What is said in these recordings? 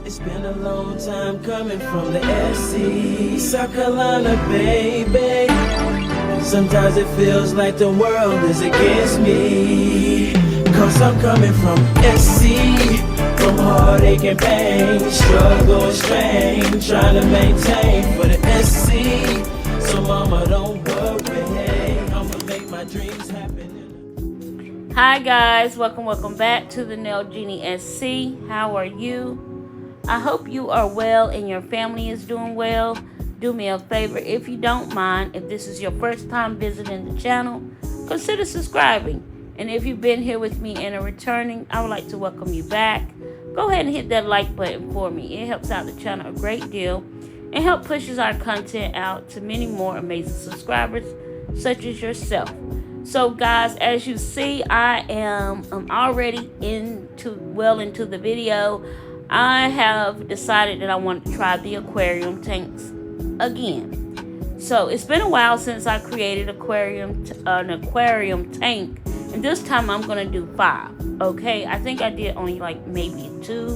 It's been a long time coming from the SC, South Carolina, baby. Sometimes it feels like the world is against me, 'cause I'm coming from SC, from heartache and pain, struggle and strain, trying to maintain for the SC. So mama, don't worry, I'ma make my dreams happen. Hi guys, welcome back to the TheNailJeanieSC. How are you? I hope you are well and your family is doing well. Do me a favor, if you don't mind, if this is your first time visiting the channel, consider subscribing. And if you've been here with me and are returning, I would like to welcome you back. Go ahead and hit that like button for me. It helps out the channel a great deal and help pushes our content out to many more amazing subscribers such as yourself. So guys, as you see, I'm already well into the video. I have decided that I want to try the aquarium tanks again. So it's been a while since I created an aquarium tank, and this time I'm gonna do 5. Okay, I think I did only like maybe 2.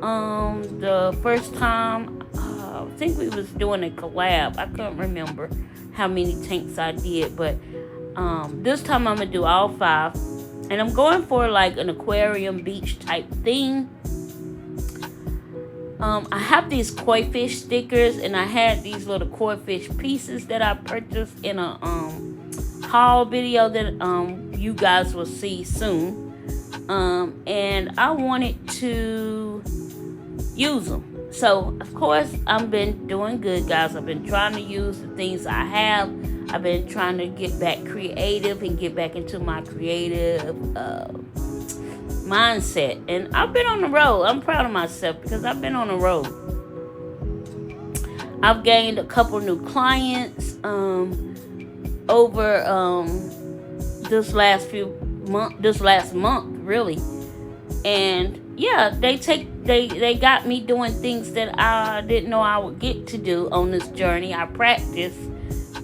The first time I think we was doing a collab. I couldn't remember how many tanks I did, but this time I'm gonna do all 5, and I'm going for like an aquarium beach type thing. I have these koi fish stickers, and I had these little koi fish pieces that I purchased in a haul video that you guys will see soon. And I wanted to use them. So of course I've been doing good, guys. I've been trying to use the things I have. I've been trying to get back creative and get back into my creative mindset, and I've been on the road. I'm proud of myself because I've been on the road. I've gained a couple new clients over this last month really, and yeah, they got me doing things that I didn't know I would get to do on this journey. I practiced,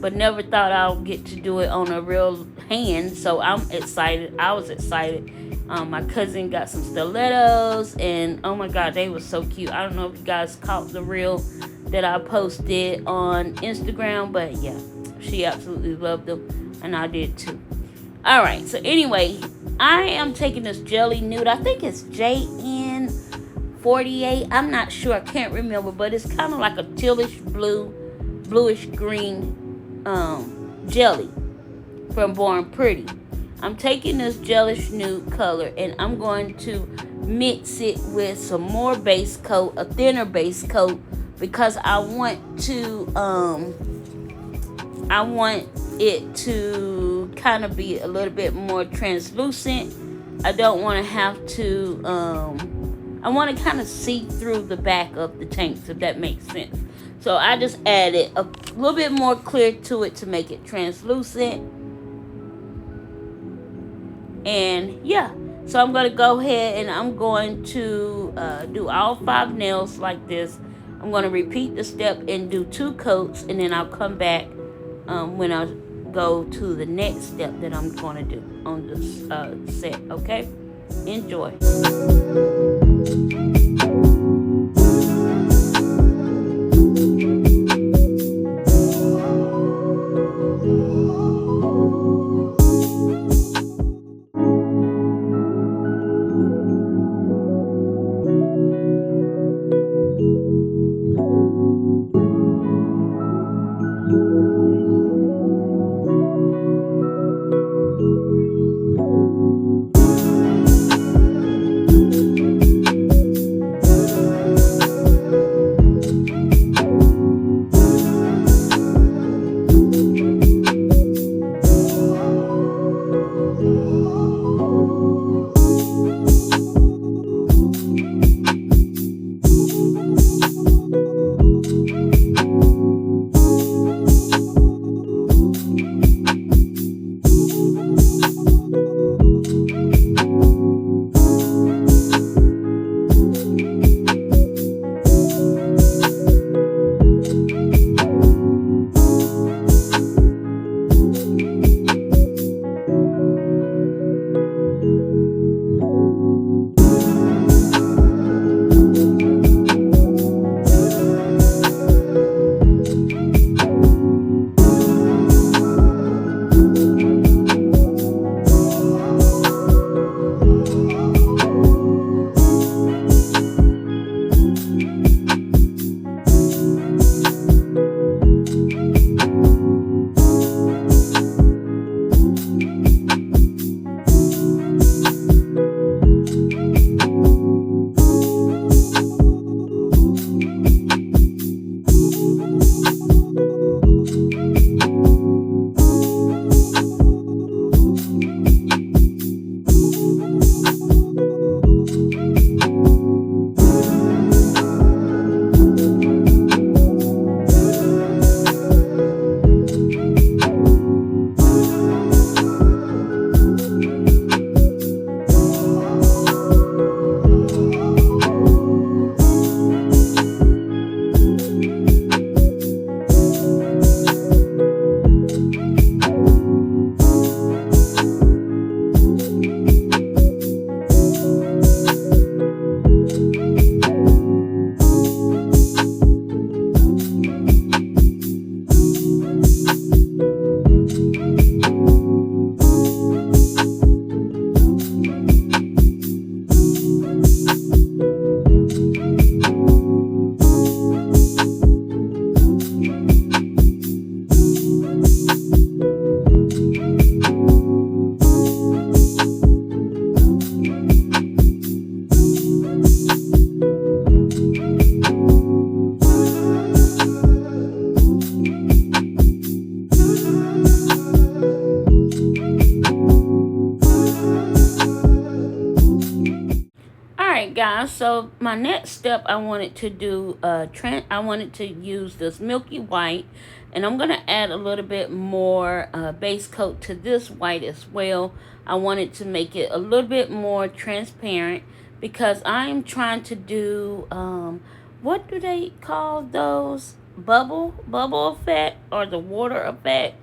but never thought I would get to do it on a real hand. So I'm excited. I was excited. My cousin got some stilettos, and oh my god, they were so cute. I don't know if you guys caught the reel that I posted on Instagram, but yeah, she absolutely loved them, and I did too. Alright, so anyway, I am taking this jelly nude. I think it's JN48. I'm not sure. I can't remember, but it's kind of like a tealish blue, bluish green jelly from Born Pretty. I'm taking this jellish nude color, and I'm going to mix it with some more base coat, a thinner base coat, because I want it to kind of be a little bit more translucent. I don't want to have to I want to kind of see through the back of the tanks, if that makes sense. So I just added a little bit more clear to it to make it translucent. And yeah, so I'm going to go ahead and I'm going to do all 5 nails like this. I'm going to repeat the step and do 2 coats, and then I'll come back when I go to the next step that I'm going to do on this set. Okay, enjoy. my next step, I wanted to do I wanted to use this milky white, and I'm gonna add a little bit more base coat to this white as well. I wanted to make it a little bit more transparent because I'm trying to do what do they call those, bubble effect, or the water effect,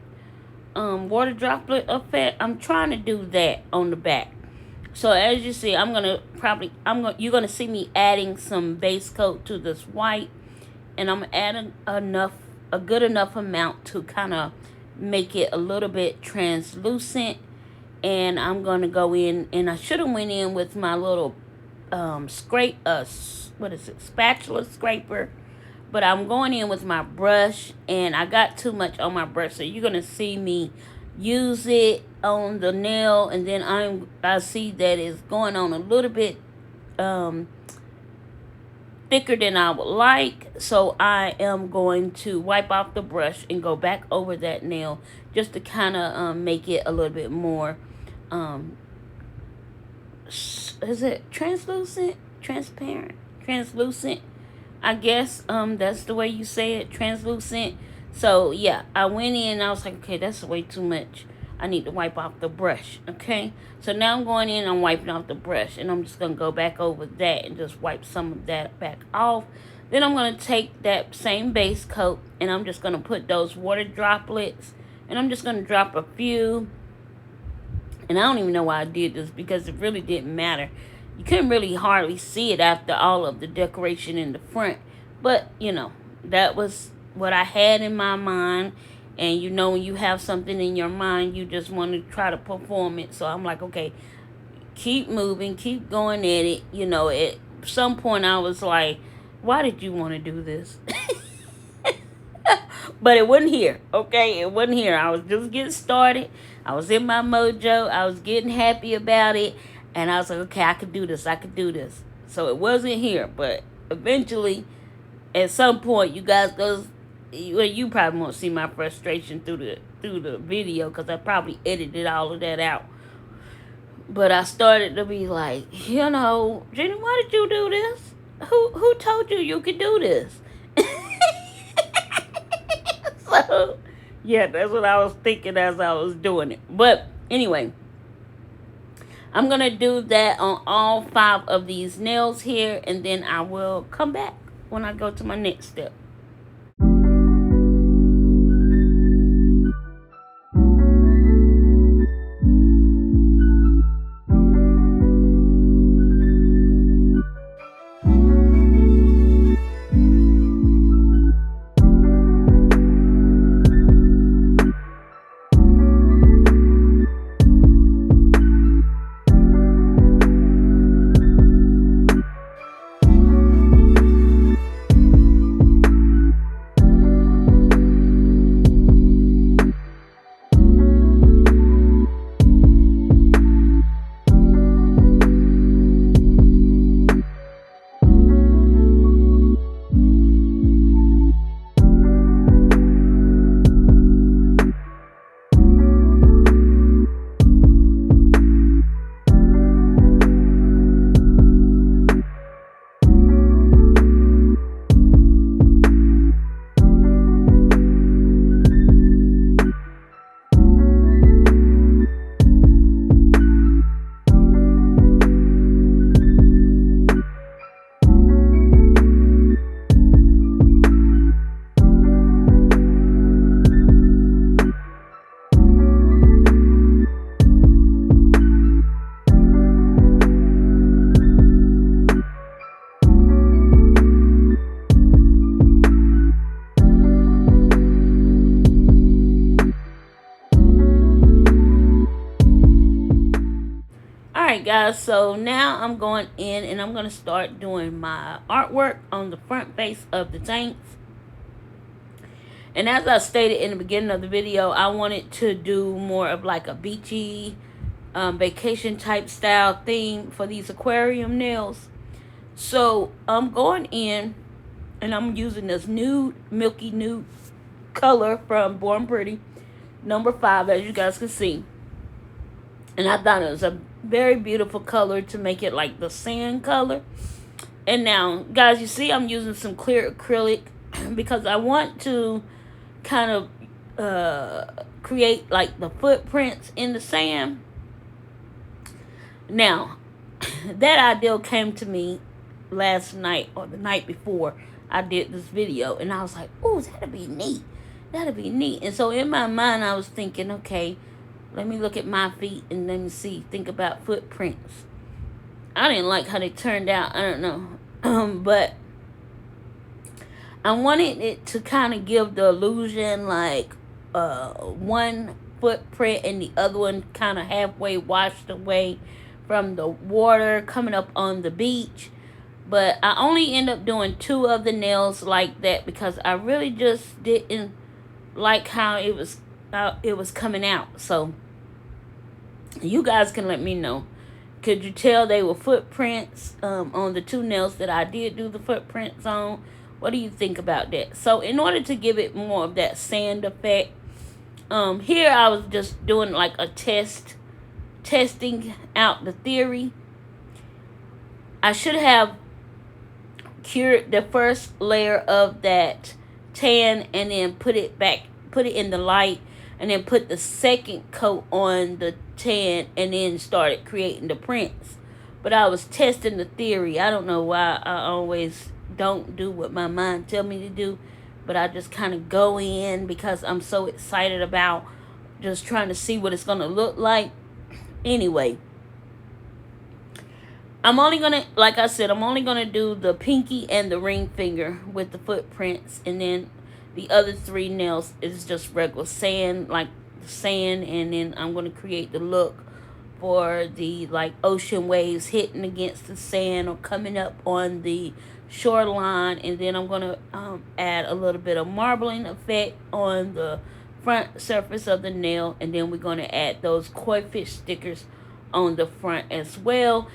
water droplet effect. I'm trying to do that on the back. So as you see, you're gonna see me adding some base coat to this white, and I'm adding a good enough amount to kind of make it a little bit translucent. And I'm gonna go in, and I should have went in with my little spatula scraper, but I'm going in with my brush, and I got too much on my brush, so you're gonna see me use it on the nail, and then I see that it's going on a little bit thicker than I would like, so I am going to wipe off the brush and go back over that nail just to kind of make it a little bit more is it translucent, translucent, I guess that's the way you say it, translucent. So yeah, I went in and I was like, okay, that's way too much. I need to wipe off the brush. Okay, so now I'm going in, I'm wiping off the brush, and I'm just going to go back over that and just wipe some of that back off. Then I'm going to take that same base coat, and I'm just going to put those water droplets, and I'm just going to drop a few. And I don't even know why I did this, because it really didn't matter. You couldn't really hardly see it after all of the decoration in the front. But, you know, that was what I had in my mind. And you know, when you have something in your mind, you just want to try to perform it. So I'm like, okay, keep moving, keep going at it. You know, at some point I was like, why did you want to do this? But it wasn't here, okay? It wasn't here. I was just getting started. I was in my mojo. I was getting happy about it. And I was like, okay, I could do this. I could do this. So it wasn't here. But eventually, at some point, you guys go... Well, you probably won't see my frustration through the video, because I probably edited all of that out. But I started to be like, you know, Jenny, why did you do this? Who told you could do this? So, yeah, that's what I was thinking as I was doing it. But anyway, I'm going to do that on all 5 of these nails here, and then I will come back when I go to my next step. Guys, so now I'm going in and I'm going to start doing my artwork on the front face of the tanks. And as I stated in the beginning of the video, I wanted to do more of like a beachy vacation type style theme for these aquarium nails. So I'm going in and I'm using this nude, milky nude color from Born Pretty, number 5, as you guys can see. And I thought it was a very beautiful color to make it like the sand color. And now, guys, you see I'm using some clear acrylic because I want to kind of create like the footprints in the sand. Now, that idea came to me last night or the night before I did this video, and I was like, oh, that'd be neat. That'd be neat. And so in my mind, I was thinking, okay, let me look at my feet and let me see, think about footprints. I didn't like how they turned out. I don't know. But I wanted it to kind of give the illusion like one footprint and the other one kind of halfway washed away from the water coming up on the beach. But I only end up doing 2 of the nails like that because I really just didn't like how it was coming out. So you guys can let me know. Could you tell they were footprints on the 2 nails that I did do the footprints on? What do you think about that? So in order to give it more of that sand effect, here I was just doing like a testing out the theory. I should have cured the first layer of that tan and then put it in the light, and then put the second coat on the tan and then started creating the prints. But I was testing the theory. I don't know why I always don't do what my mind tell me to do, but I just kind of go in because I'm so excited about just trying to see what it's going to look like. Anyway, I'm only going to, like I said, I'm only going to do the pinky and the ring finger with the footprints, and then the other 3 nails is just regular sand, like sand, and then I'm going to create the look for the like ocean waves hitting against the sand or coming up on the shoreline, and then I'm going to add a little bit of marbling effect on the front surface of the nail, and then we're going to add those koi fish stickers on the front as well.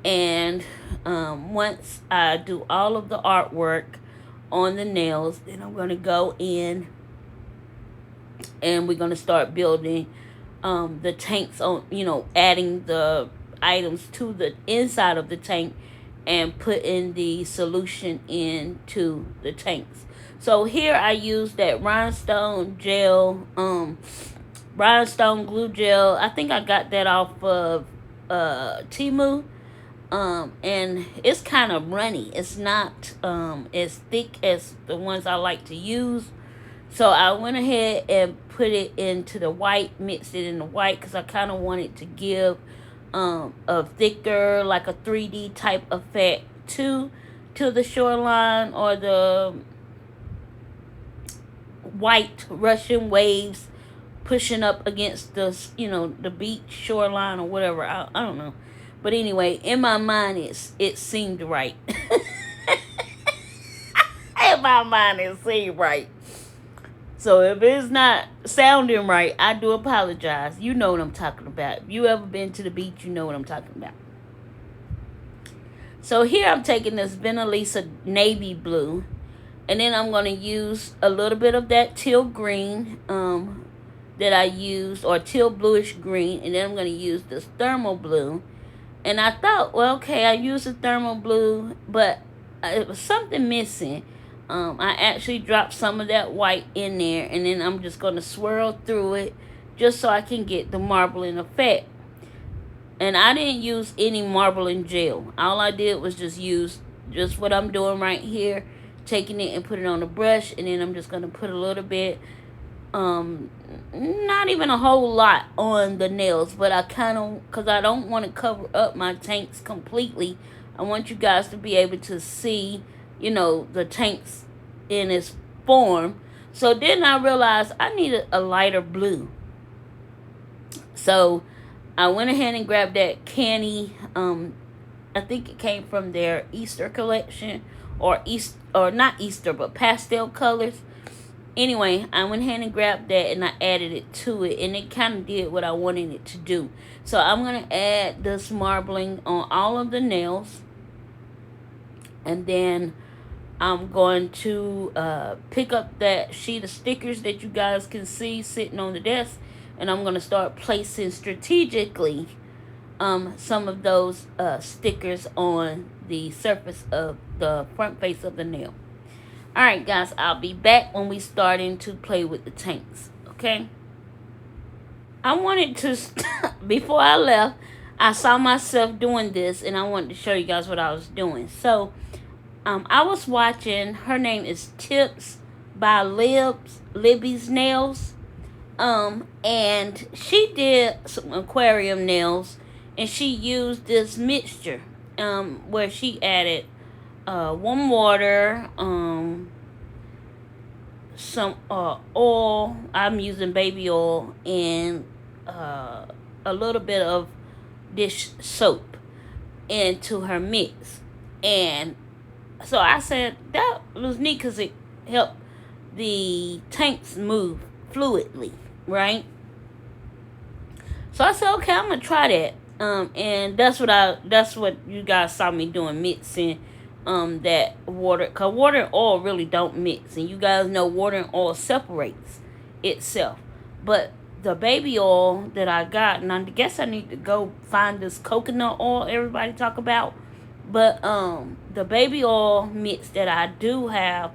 And once I do all of the artwork on the nails, then I'm going to go in and we're going to start building the tanks on, adding the items to the inside of the tank and putting the solution into the tanks. So here I use that rhinestone gel, rhinestone glue gel. I think I got that off of Temu. And it's kind of runny. It's not as thick as the ones I like to use. So I went ahead and put it into the white, mixed it in the white, because I kind of wanted to give a thicker, like a 3D type effect to the shoreline or the white Russian waves pushing up against the, the beach shoreline or whatever. I don't know. But anyway, in my mind, it seemed right. In my mind, it seemed right. So if it's not sounding right, I do apologize. You know what I'm talking about. If you ever been to the beach, you know what I'm talking about. So here I'm taking this Benelisa navy blue, and then I'm going to use a little bit of that teal green that I used, or teal bluish green, and then I'm going to use this thermal blue. And I thought, well, okay, I used the thermal blue, but it was something missing. I actually dropped some of that white in there, and then I'm just going to swirl through it just so I can get the marbling effect. And I didn't use any marbling gel. All I did was just use just what I'm doing right here, taking it and put it on the brush, and then I'm just going to put a little bit, not even a whole lot on the nails, but I kind of, because I don't want to cover up my tanks completely. I want you guys to be able to see, the tanks in its form. So then I realized I needed a lighter blue. So I went ahead and grabbed that candy, I think it came from their Easter collection, or not Easter, but pastel colors. Anyway, I went ahead and grabbed that and I added it to it, and it kind of did what I wanted it to do. So I'm going to add this marbling on all of the nails, and then I'm going to pick up that sheet of stickers that you guys can see sitting on the desk, and I'm going to start placing strategically some of those stickers on the surface of the front face of the nail. Alright guys, I'll be back when we starting to play with the tanks. Okay? I wanted to, before I left, I saw myself doing this and I wanted to show you guys what I was doing. So, I was watching, her name is Tips by Libby's Nails. And she did some aquarium nails and she used this mixture, where she added warm water, some oil. I'm using baby oil, and a little bit of dish soap into her mix. And so I said that was neat because it helped the tanks move fluidly, right? So I said, okay, I'm gonna try that. And that's what you guys saw me doing, mixing that water, because water and oil really don't mix, and you guys know water and oil separates itself. But the baby oil that I got, and I guess I need to go find this coconut oil everybody talk about, but the baby oil mix that I do have,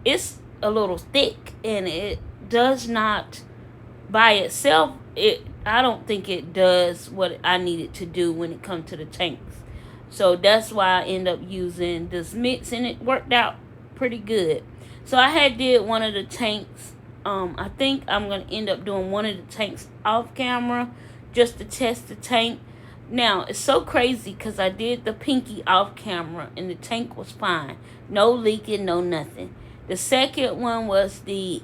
it's a little thick, and it does not by itself, I don't think it does what I need it to do when it comes to the tanks. So that's why I end up using this mix, and it worked out pretty good. So I had did one of the tanks. I think I'm going to end up doing one of the tanks off camera just to test the tank. Now, it's so crazy because I did the pinky off camera and the tank was fine. No leaking, no nothing. The second one was the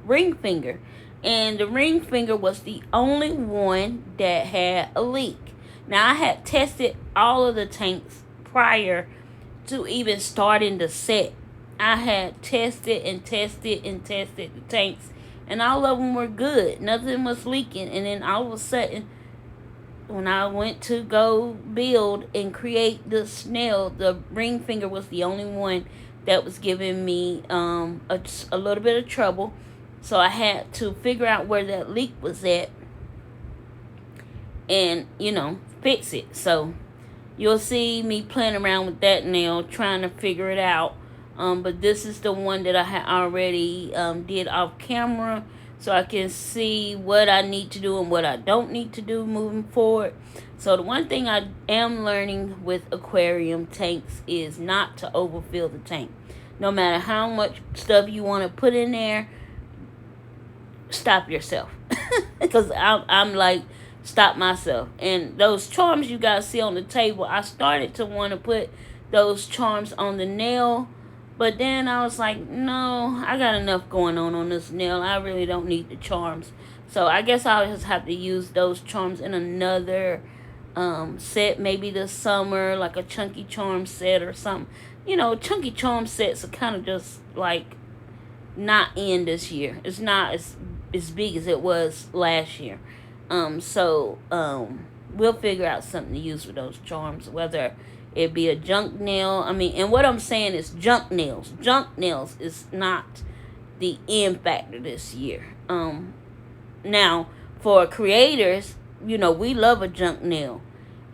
ring finger. And the ring finger was the only one that had a leak. Now, I had tested all of the tanks prior to even starting the set. I had tested and tested and tested the tanks, and all of them were good. Nothing was leaking. And then all of a sudden, when I went to go build and create the nail, the ring finger was the only one that was giving me a little bit of trouble. So I had to figure out where that leak was at and, fix it. So you'll see me playing around with that nail, trying to figure it out. But this is the one that I had already did off camera, so I can see what I need to do and what I don't need to do moving forward. So the one thing I am learning with aquarium tanks is not to overfill the tank. No matter how much stuff you want to put in there, stop yourself. Because I'm like, stop myself. And those charms you guys see on the table, I started to want to put those charms on the nail, but then I was like, no, I got enough going on this nail. I really don't need the charms. So I guess I'll just have to use those charms in another set, maybe this summer, like a chunky charm set or something. Chunky charm sets are kind of just like not in this year. It's not as big as it was last year. So we'll figure out something to use with those charms, whether it be a junk nail. And what I'm saying is junk nails. Junk nails is not the end factor this year. Now, for creators, we love a junk nail.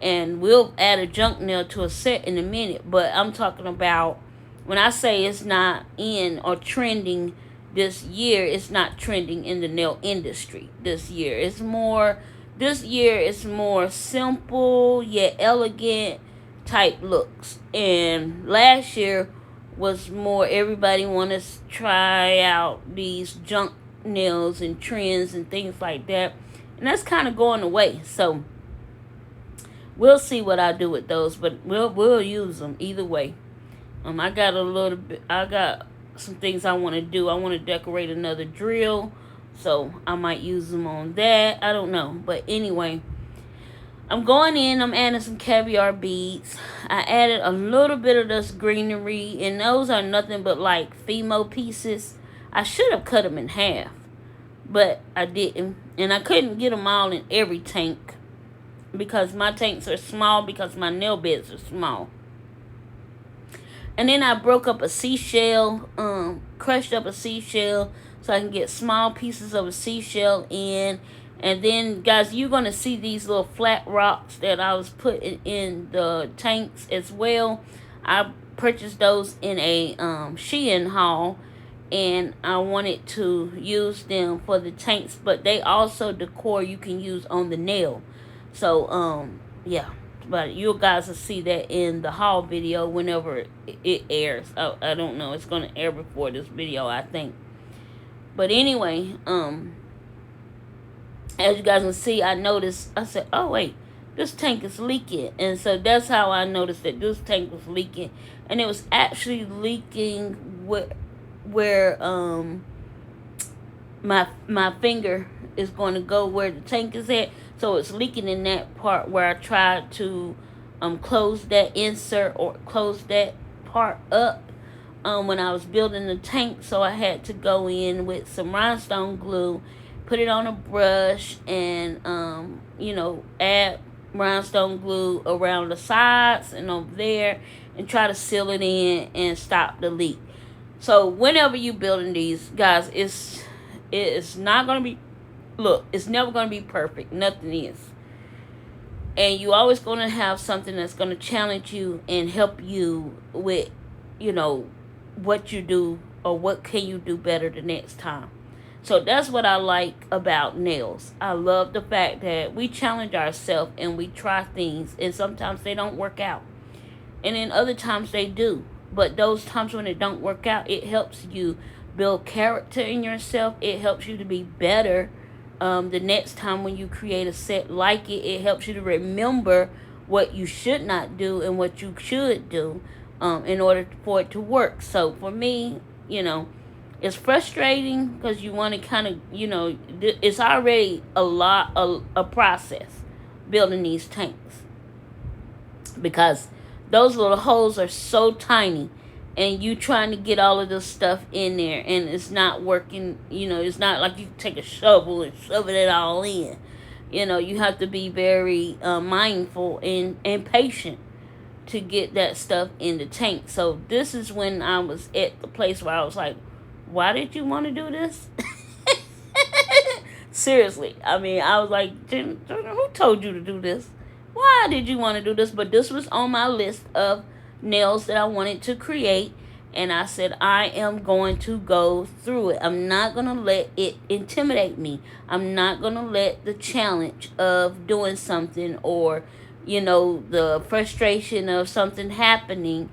And we'll add a junk nail to a set in a minute. But I'm talking about, when I say it's not in or trending this year, it's not trending in the nail industry this year. This year is more simple yet elegant type looks. And last year was more everybody wanted to try out these junk nails and trends and things like that. And that's kind of going away. So we'll see what I do with those, but we'll use them either way. I got some things I want to do. I want to decorate another drill, so I might use them on that. I don't know, but anyway, I'm going in. I'm adding some caviar beads. I added a little bit of this greenery, and those are nothing but like Fimo pieces. I should have cut them in half, but I didn't, and I couldn't get them all in every tank because my tanks are small, because my nail beds are small. And then I broke up a seashell, crushed up a seashell so I can get small pieces of a seashell in. And then, guys, you're going to see these little flat rocks that I was putting in the tanks as well. I purchased those in a Shein haul, and I wanted to use them for the tanks, but they also decor you can use on the nail. So, yeah. But you guys will see that in the haul video whenever it airs. I don't know. It's going to air before this video, I think. But anyway, as you guys can see, I noticed, I said, oh wait, this tank is leaking. And so that's how I noticed that this tank was leaking. And it was actually leaking where my finger is going to go where the tank is at. So it's leaking in that part where I tried to close that insert or close that part up when I was building the tank. So I had to go in with some rhinestone glue, put it on a brush, and you know, add rhinestone glue around the sides and over there, and try to seal it in and stop the leak. So whenever you building these, guys, it's not gonna be, look, it's never gonna be perfect. Nothing is. And you always gonna have something that's gonna challenge you and help you with, you know, what you do or what can you do better the next time. So that's what I like about nails. I love the fact that we challenge ourselves and we try things, and sometimes they don't work out, and then other times they do. But those times when it don't work out, it helps you build character in yourself. It helps you to be better the next time when you create a set like it. It helps you to remember what you should not do and what you should do in order for it to work. So for me, you know, it's frustrating because you want to kind of, you know, it's already a process building these tanks, because those little holes are so tiny, and you trying to get all of this stuff in there, and it's not working. You know, it's not like you take a shovel and shove it all in. You know, you have to be very mindful and patient to get that stuff in the tank. So this is when I was at the place where I was like, why did you want to do this? Seriously. I mean, I was like, who told you to do this? Why did you want to do this? But this was on my list of nails that I wanted to create. And I said, I am going to go through it. I'm not going to let it intimidate me. I'm not going to let the challenge of doing something, or, you know, the frustration of something happening,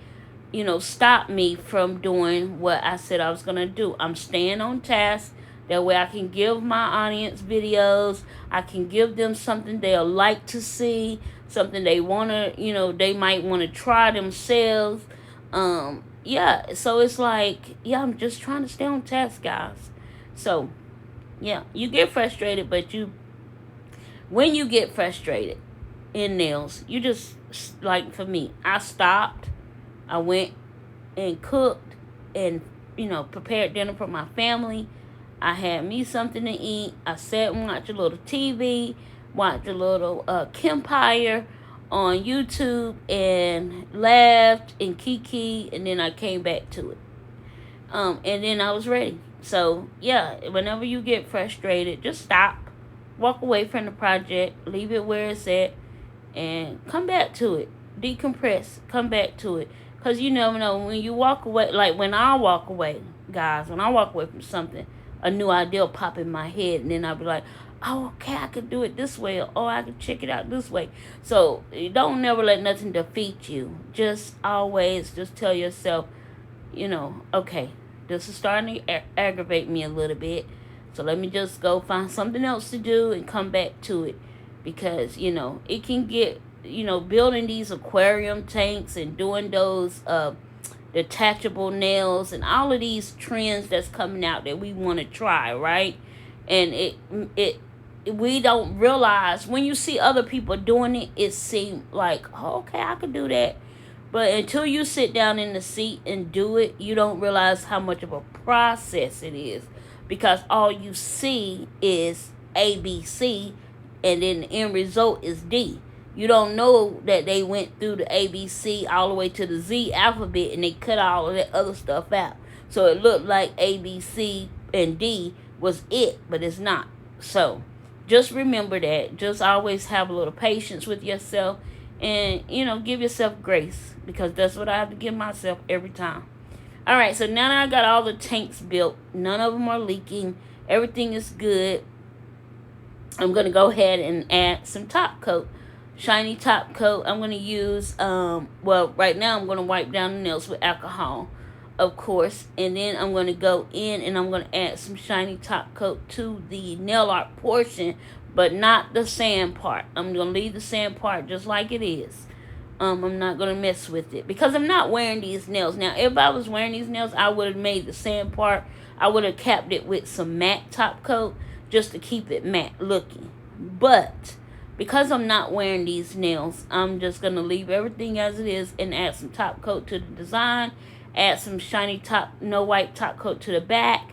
you know, stop me from doing what I said I was going to do. I'm staying on task. That way I can give my audience videos. I can give them something they'll like to see. Something they want to, you know, they might want to try themselves. Yeah, so it's like, yeah, I'm just trying to stay on task, guys. So, yeah, you get frustrated, but when you get frustrated in nails, you just, like for me, I stopped. I went and cooked and, you know, prepared dinner for my family. I had me something to eat. I sat and watched a little TV, watched a little Kempire on YouTube, and laughed and kiki, and then I came back to it. And then I was ready. So, yeah, whenever you get frustrated, just stop. Walk away from the project. Leave it where it's at. And come back to it. Decompress. Come back to it. Because you never know, when you walk away, like when I walk away, guys, when I walk away from something, a new idea will pop in my head, and then I'll be like, oh, okay, I could do it this way, or oh, I could check it out this way. So you don't never let nothing defeat you. Just always just tell yourself, you know, okay, this is starting to aggravate me a little bit, so let me just go find something else to do and come back to it. Because, you know, it can get, you know, building these aquarium tanks and doing those detachable nails and all of these trends that's coming out that we want to try, right? And we don't realize, when you see other people doing it, it seems like, oh, okay, I could do that. But until you sit down in the seat and do it, you don't realize how much of a process it is, because all you see is A, B, C, and then the end result is D. You don't know that they went through the ABC all the way to the Z alphabet, and they cut all of that other stuff out. So it looked like ABC and D was it, but it's not. So just remember that. Just always have a little patience with yourself, and give yourself grace, because that's what I have to give myself every time. All right, so now that I got all the tanks built, none of them are leaking, everything is good, I'm going to go ahead and add some top coat. Shiny top coat. I'm going to use, well, right now I'm going to wipe down the nails with alcohol, of course. And then I'm going to go in and I'm going to add some shiny top coat to the nail art portion, but not the sand part. I'm going to leave the sand part just like it is. I'm not going to mess with it because I'm not wearing these nails. Now, if I was wearing these nails, I would have made the sand part. I would have capped it with some matte top coat just to keep it matte looking. But because I'm not wearing these nails, I'm just going to leave everything as it is and add some top coat to the design. Add some shiny no white top coat to the back.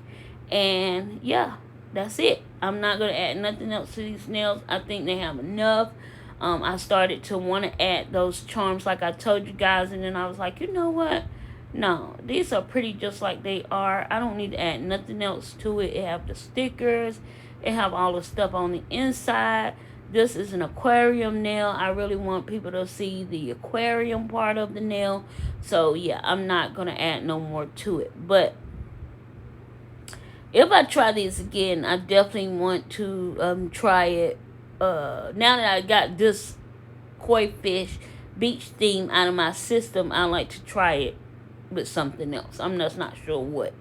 And yeah, that's it. I'm not going to add nothing else to these nails. I think they have enough. I started to want to add those charms like I told you guys. And then I was like, you know what? No, these are pretty just like they are. I don't need to add nothing else to it. It have the stickers. It have all the stuff on the inside. This is an aquarium nail. I really want people to see the aquarium part of the nail. So, yeah, I'm not going to add no more to it. But if I try these again, I definitely want to try it. Now that I got this koi fish beach theme out of my system, I like to try it with something else. I'm just not sure what.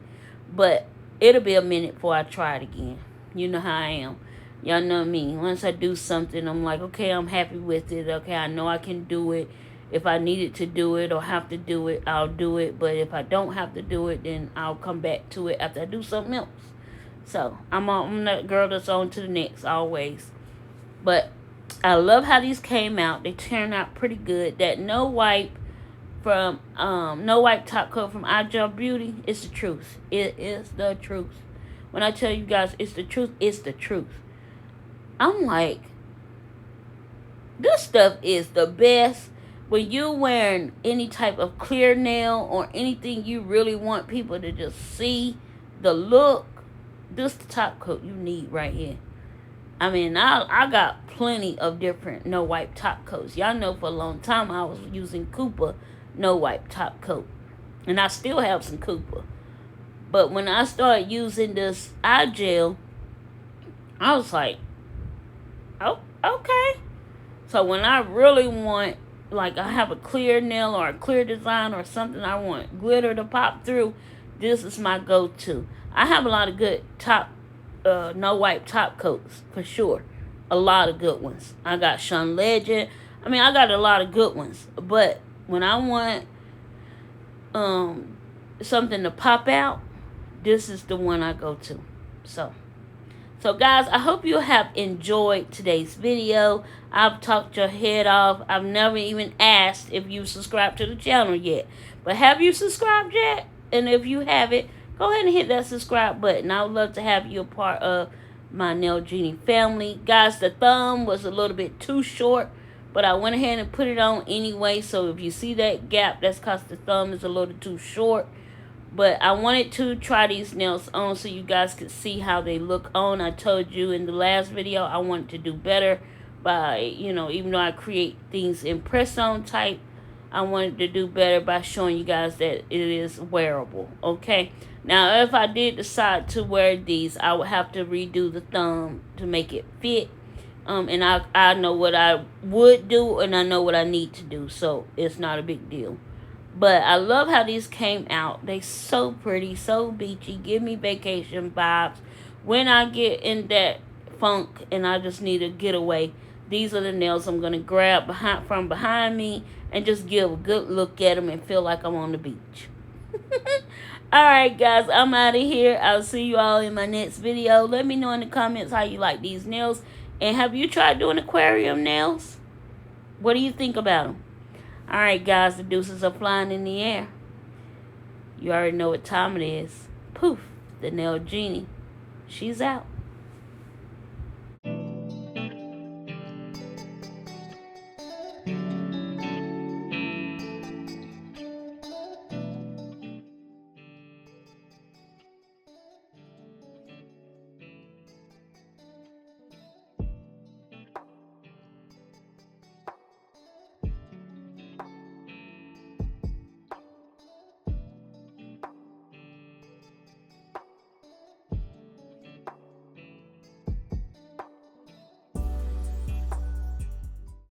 But it'll be a minute before I try it again. You know how I am. Y'all know me. Once I do something, I'm like, okay, I'm happy with it. Okay, I know I can do it. If I needed to do it or have to do it, I'll do it. But if I don't have to do it, then I'll come back to it after I do something else. So, I'm that girl that's on to the next, always. But I love how these came out. They turned out pretty good. That no wipe top coat from Agile Beauty, it's the truth. It is the truth. When I tell you guys it's the truth, it's the truth. I'm like, this stuff is the best. When you're wearing any type of clear nail or anything you really want people to just see the look, this the top coat you need right here. I mean, I got plenty of different no wipe top coats. Y'all know for a long time I was using Cooper no wipe top coat. And I still have some Cooper. But when I started using this eye gel, I was like, oh, okay. So when I really want, like I have a clear nail or a clear design or something I want glitter to pop through, this is my go-to. I have a lot of good no wipe top coats for sure. A lot of good ones. I got Sean Legend. I mean, I got a lot of good ones. But when I want something to pop out, this is the one I go to. So guys, I hope you have enjoyed today's video. I've talked your head off. I've never even asked if you subscribed to the channel yet. But have you subscribed yet? And if you haven't, go ahead and hit that subscribe button. I would love to have you a part of my Nail Genie family. Guys, the thumb was a little bit too short, but I went ahead and put it on anyway. So if you see that gap, that's because the thumb is a little too short. But I wanted to try these nails on so you guys could see how they look on. I told you in the last video I wanted to do better by, even though I create things in press-on type, I wanted to do better by showing you guys that it is wearable, okay? Now, if I did decide to wear these, I would have to redo the thumb to make it fit. And I know what I would do and I know what I need to do, so it's not a big deal. But I love how these came out. They so pretty, so beachy. Give me vacation vibes. When I get in that funk and I just need a getaway, these are the nails I'm going to grab from behind me and just give a good look at them and feel like I'm on the beach. Alright guys, I'm out of here. I'll see you all in my next video. Let me know in the comments how you like these nails. And have you tried doing aquarium nails? What do you think about them? Alright guys, the deuces are flying in the air. You already know what time it is. Poof, the Nail Genie. She's out.